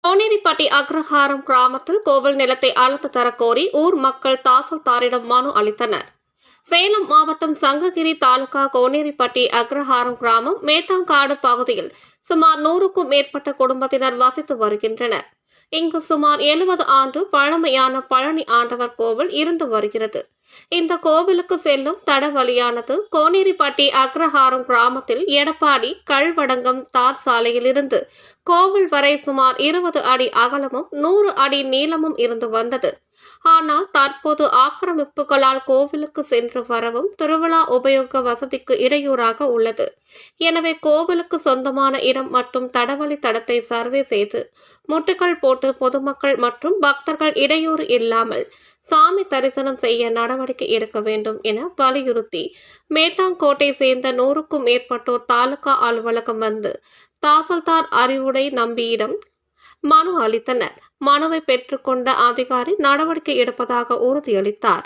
கோனேரிப்பட்டி அக்ரஹாரம் கிராமத்தில் கோவில் நிலத்தை அளந்து தரக்கோரி ஊர் மக்கள் தாசில்தாரிடம் மனு அளித்தனர். சேலம் மாவட்டம் சங்ககிரி தாலுகா கோனேரிப்பட்டி அக்ரஹாரம் கிராமம் மேட்டாங்காடு பகுதியில் சுமார் 100க்கும் மேற்பட்ட குடும்பத்தினர் வசித்து வருகின்றனர். இங்கு சுமார் 70 ஆண்டு பழமையான பழனி ஆண்டவர் கோவில் இருந்து வருகிறது. இந்த கோவிலுக்கு செல்லும் தடவழியானது கோனேரிப்பட்டி அக்ரஹாரம் கிராமத்தில் எடப்பாடி கல்வடங்கம் தார் சாலையிலிருந்து கோவில் வரை சுமார் 20 அடி அகலமும் 100 அடி நீளமும் இருந்து வந்தது. ஆனால் தற்போது ஆக்கிரமிப்புகளால் கோவிலுக்கு சென்று வரவும் திருவிழா உபயோக வசதிக்கு இடையூறாக உள்ளது. எனவே கோவிலுக்கு சொந்தமான இடம் மற்றும் தடவழி தடத்தை சர்வே செய்து முட்டுகள் போட்டு பொதுமக்கள் மற்றும் பக்தர்கள் இடையூறு இல்லாமல் சாமி தரிசனம் செய்ய நடவடிக்கை எடுக்க வேண்டும் என வலியுறுத்தி மேட்டாங்கோட்டை சேர்ந்த 100க்கும் மேற்பட்டோர் தாலுகா அலுவலகம் வந்து தாசில்தார் அறிவுடை நம்பியிடம் மனு அளித்தனர். மனுவை பெற்றுக்கொண்ட அதிகாரி நடவடிக்கை எடுப்பதாக உறுதியளித்தார்.